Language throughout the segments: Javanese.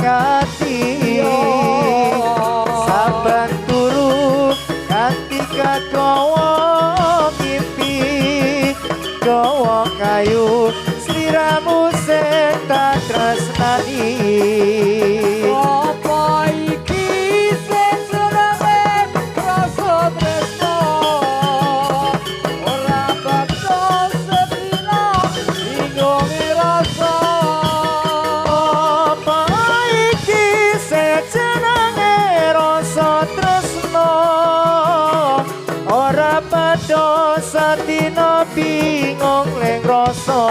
ati saben turu ketika kowo ngimpi kowo kayu sliramu sing tak tresnani apa iki sing senenge rasa tresno ora bakal sedina bingung rasa apa iki sing jenenge rasa tresno ora padha sedina bingung leng rasa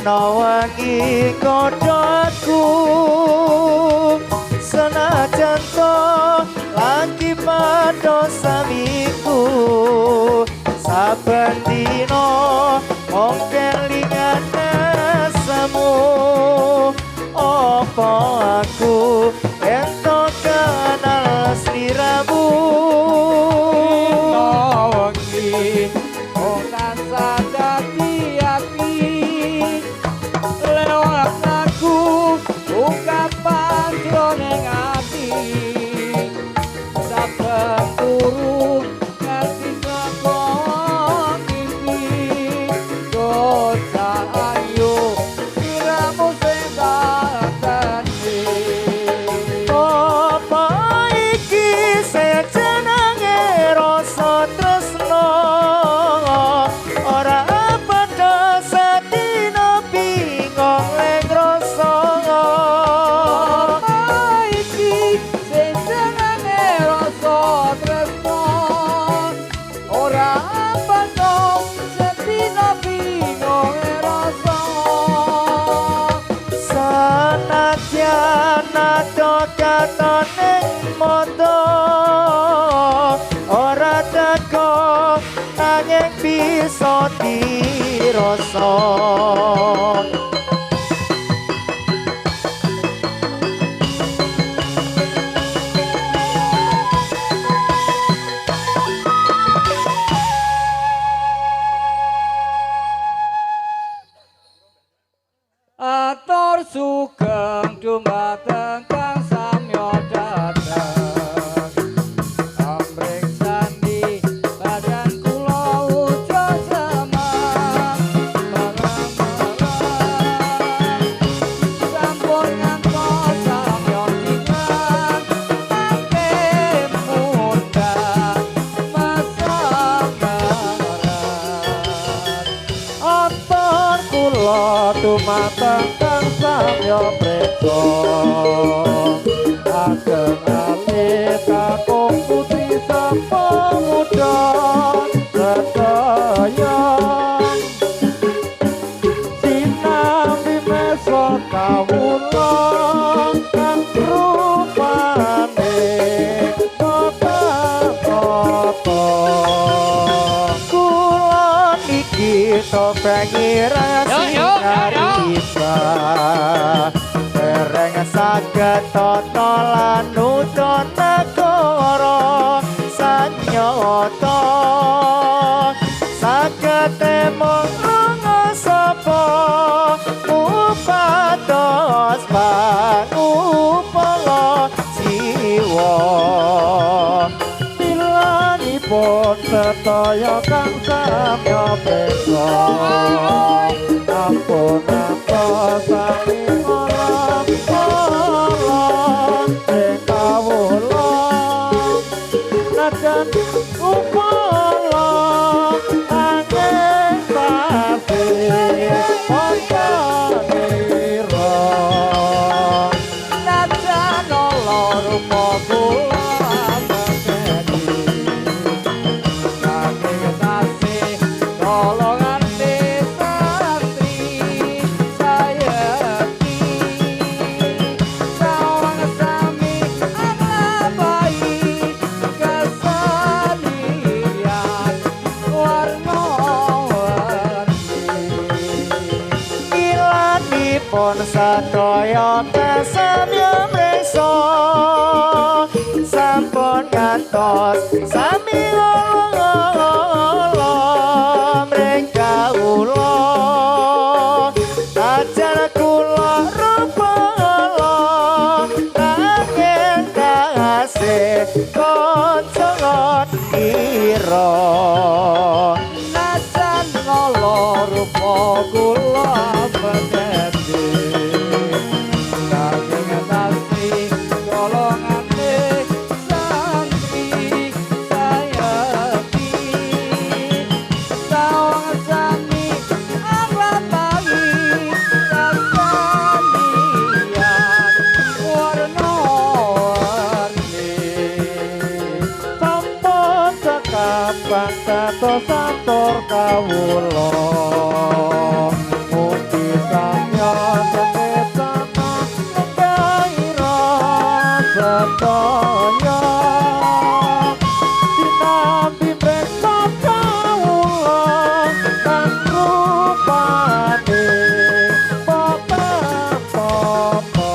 Nawangi kodhaku senajan to lagi padha samiku saben dina mung kelingan semu apa aku ento kenal sliramu nawangi ora sadati ati ungkapan jroning ati saben turu ngerti sapa mimpi dosa ayu siramu sing datani apa iki sing jenenge rasa tresno ora padha sedina bingung leng rasa katoning moto ora teko nanging bisa dirasa atur sugeng dumateng kang samya dateng amrih sandi badan kula ujo semang sampun ngantos samya dingan nangke mundhak masakan atur kula dumateng kang samya preka ageng alih kakung putri sapa muda sedaya sinambi mesa kawula kang rupane tata-tata kula iki topengi rasikarisa dereng saged tata lan nuton negara sanyata saged mung sapa upados pangupala jiwa milanipun sedaya kang samya preka ampun sami orang sing kawula najan upala angin pasti pantanira najan lor kula ngantos sami ngolong mereka ulo ajar kula rupa Allah nanging kasih koncongan ira najan ngolor rupa kula bedhedhe nanging nasi golongane santri sayepi saung sami anglapahi kasanian warna-warni sampun sekapan sato satur kawula mugi samya seketana gaira sedaya sinambi mreksa kawula kang rupane papa-papa.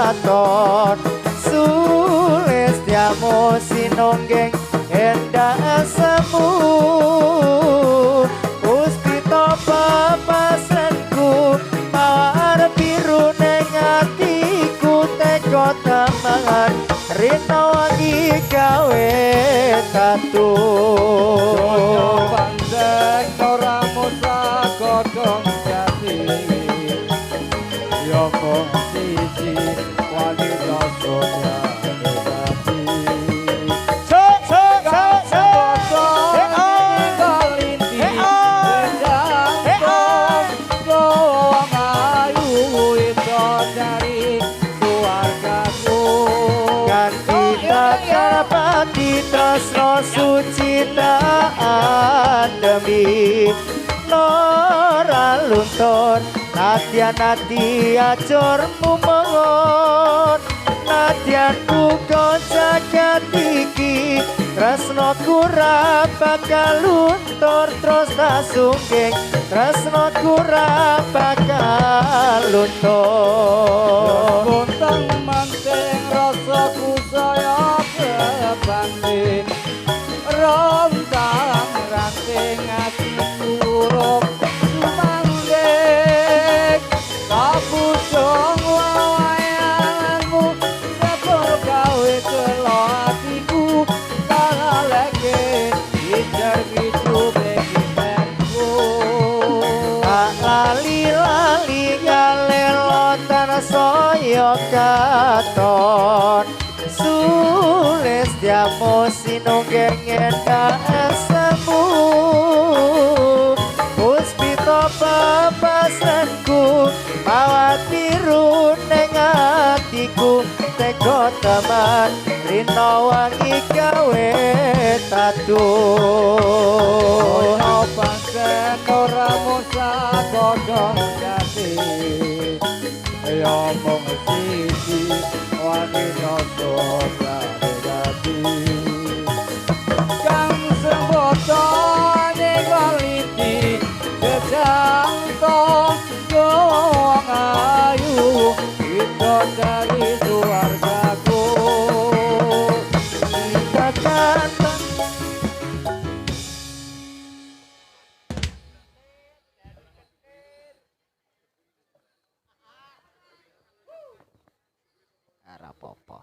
katon Sulistyamu sinonggeng endah semu Puspito papasenku mawar biru neng atiku teko tamangan Rina wangi gawe tatu Pandeng ora musa godhong jati Yo mung siji wali rasa jati Sok sok sok sok Tresno suci taat demi Nora luntur Nadya Nadia ajur mumengon nadyanku kok jagat iki tresnoku ra bakal luntur terus tak sungging tresnoku ra bakal luntur Bontang manting rasaku saya kebanding Rontang ranting hatiku rok sumandek Tak pucung wawayanmu sepur gawe kelo hatiku Tak lagi hijar gitu begi menku tak lali-lali ngalelo tanah soyo katon sulis diamo sinunggengen kaesemu puspito papasanku mawat biru neng hatiku teko teman rino wangi gawe tatu Ono pancen ora musa godhong jati Ya mung siji wanita sobrane dadi Kang semboto ninggaliti jejangto wong ayu Kita dari suargaku katakan rapopo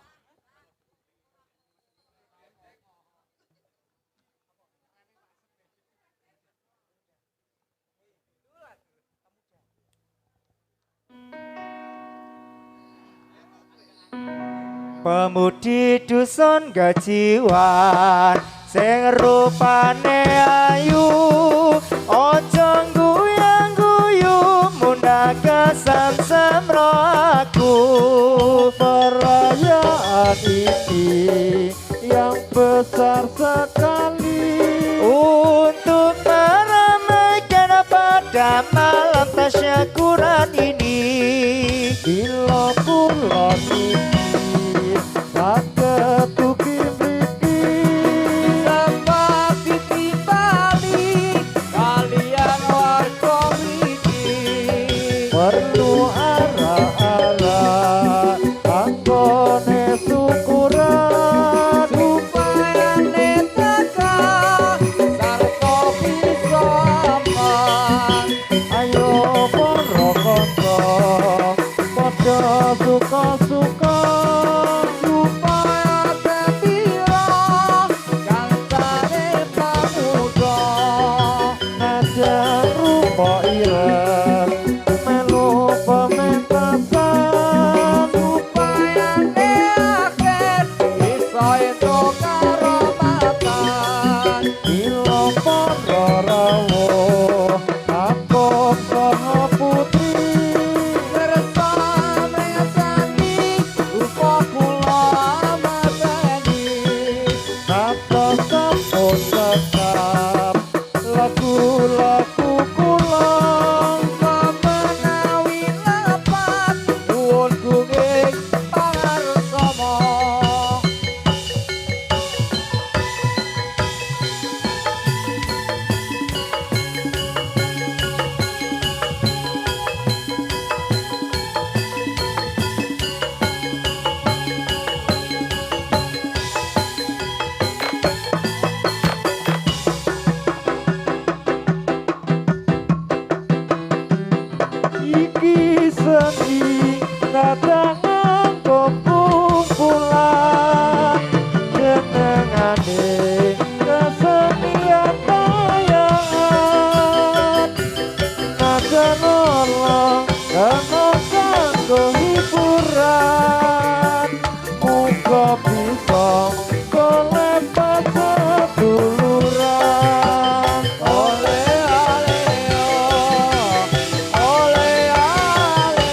pemudi dusun gajiwan sing rupane ayu ojo guyang-guyu mundhak kesem-sem aku Perayaan ini yang besar sekali untuk meramaikan pada malam tasyakuran ini Bila kula niki saged tuki mriki Seperti titali kalian warga mriki Perlu arah-arah anggone syukuran Supaya netaka sarta bisa aman Ayo para kanca padha suka-suka supaya tetira kancane pamuda najan rupa ireng melu pementasan supaya akhir iso entuk karomatan ilo para rawuh aku saha putri bersama sani rupa kula mateni kata sampun tetap lagu-lagu kula menawi lepat nuwun gunging pangarsama iki seni dadangan kumpulan jenengane kesenian kayan najan Allah kena kanggo hiburan muga bisa golek seduluran ole ale ole ale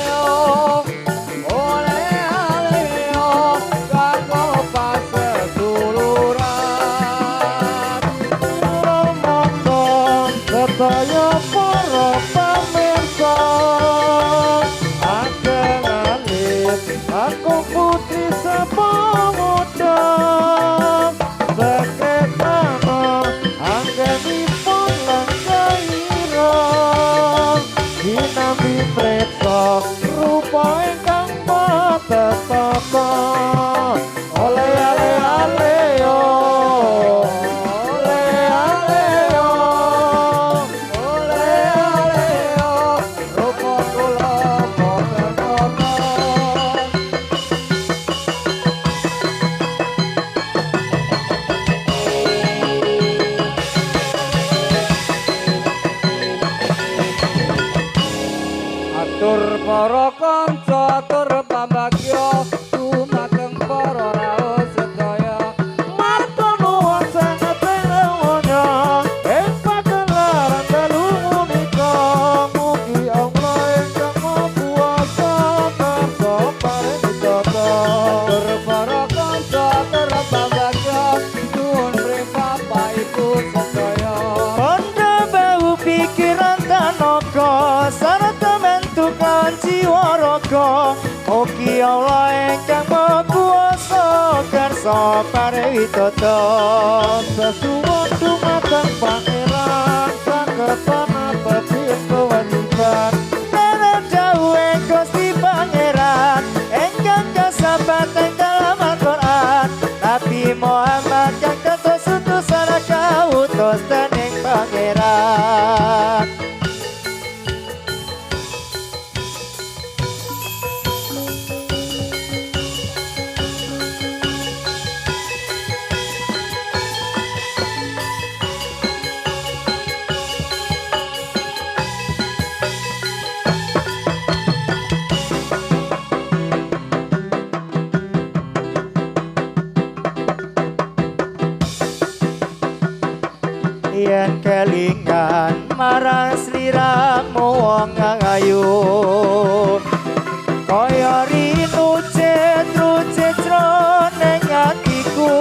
para kanca tur pambagya dumateng para raos sedaya Martono sangat tengonya ing pagelaran dalu punika mugi Allah ingkang kuwasa tanpa paring tata tur para kanca tur pambagya nuwun ring bapak ibu sedaya Pondo bau pikiran tanaka sarta mentukan jiwa raga mugi Allah ingkang maha kuwasa kersa paring sesuwun dumateng pangeran saketana tepih kewajiban Nana dawuhe Gusti Pangeran ingkang kasabat ing dalam Al-Qur'an Nabi Muhammad kang dados utusan kautus dening Pangeran yen kelingan marang sliramu wong ayu kaya rinu cetru-cetru jroning atiku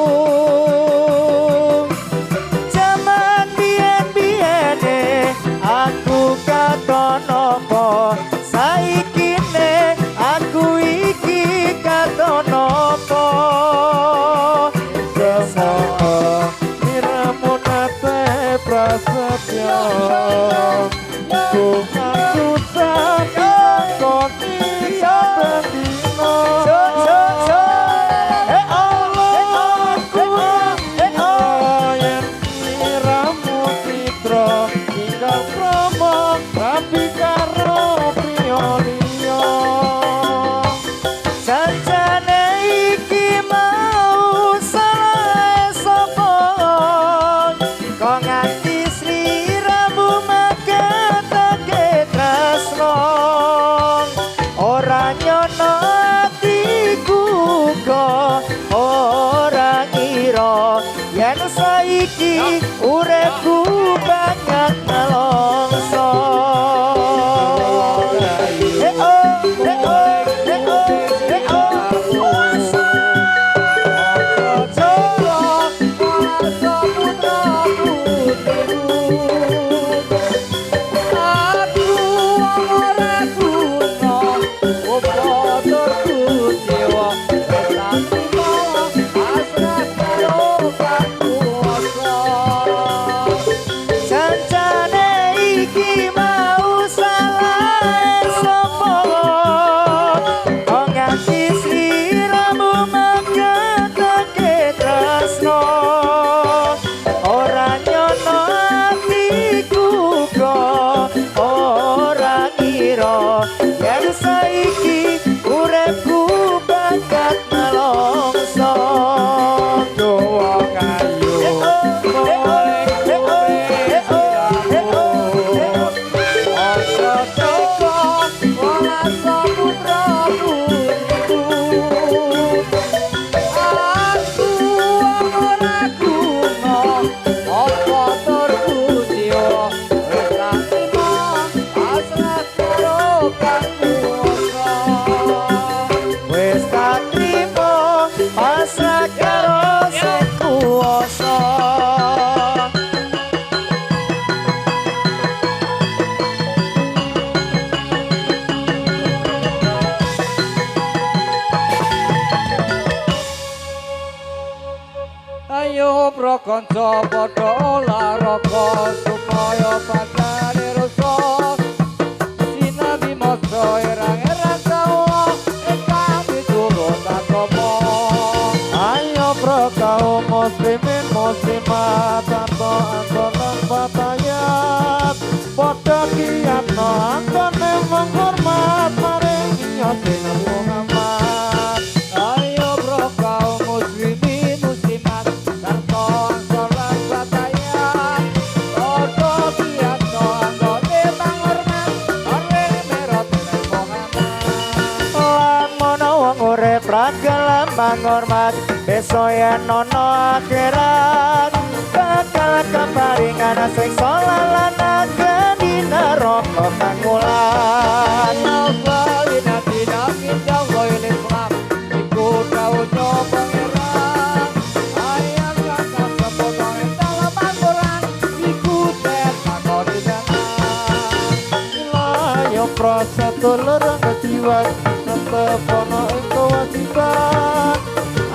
jaman biyen-biyene aku katon apa saikine aku iki katon apa Semoga miramu nate prasetya Tuhan susah koni saben dino Yen miramu citra tinggal promo Tapi karo priyo liya Sancane iki mau salah sapa kok nganti sliramu maketake tresno ora nyono atiku kok ora ngira yen saiki uripku banget nelongso Sancane iki mau salah sapa kok nganti sliramu maketake tresno ora nyono atiku kok ora ngira yen saiki uripku bakat nelongso Doa kayu Wis tak trimo pasrah karo sing kuwasa Ayo prakanca padha olahraga supaya badane rasa sinabi masa erang-erang kawula ingkang miturut agama Ayo pro kaum muslimin muslimat Tanpa angkonan batayat Podo kiatno angkone menghormat Maringi sing Muhammad Ayo bro kaum muslimin muslimat sarta angkolan bataya padha kiat pragala hormat besok yen ono akhirat bakal keparingan siksa lan ageni neraka kangulan Nafalina tidak indah loyal Islam iku dawuhnya pangeran ayat kata sepotong dalam Al-Quran iku tetakon di Ayo proses dulur kejiwa tetep ono ing kewajiban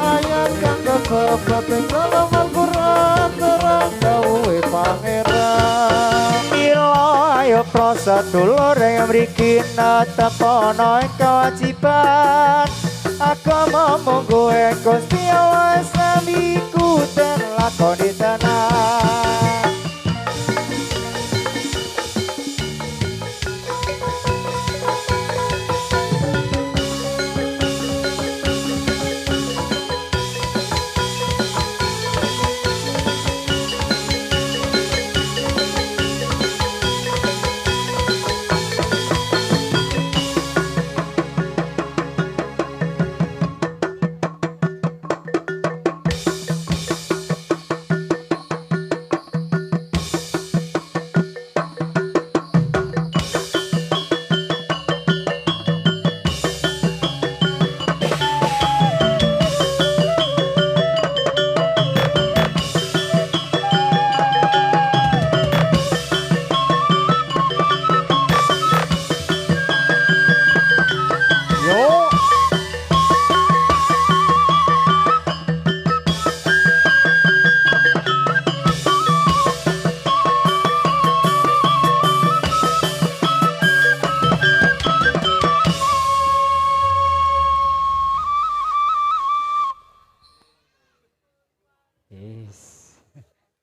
ayat kang kesebut ing dalam Al-Qur'an terang dawuhe pangeran ayo proses dulur yang mriki tetep ana ing kewajiban agama monggo Gusti Allah samiku ten lakoni tenan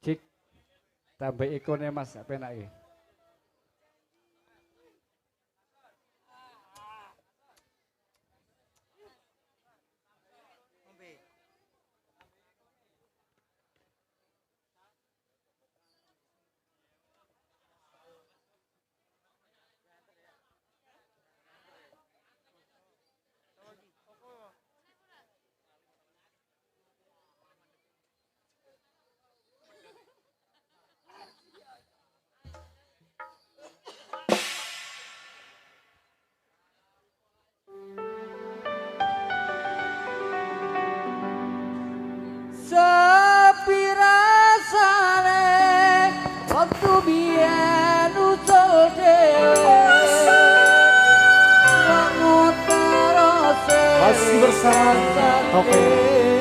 Cik tambah ikonnya mas apa enak sepi rasane waktu biyen usul dhewe bangun terus masih bersama Oke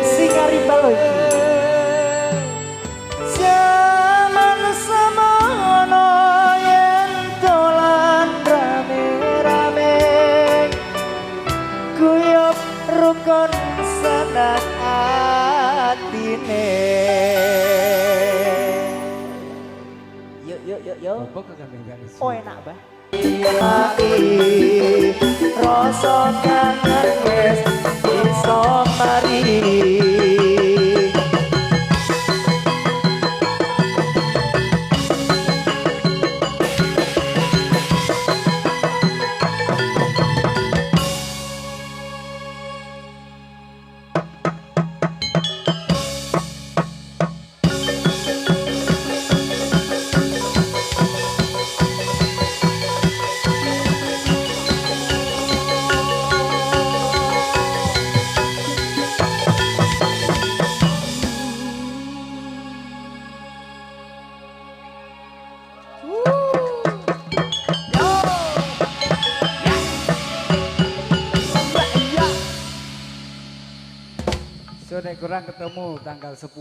Singarimba loh iki zaman semono yen dolan rame-rame guyub rukun senang atine yuk apa kegandeng oh enak bah rasa kangen wis iso mari so nek kurang ketemu tanggal 10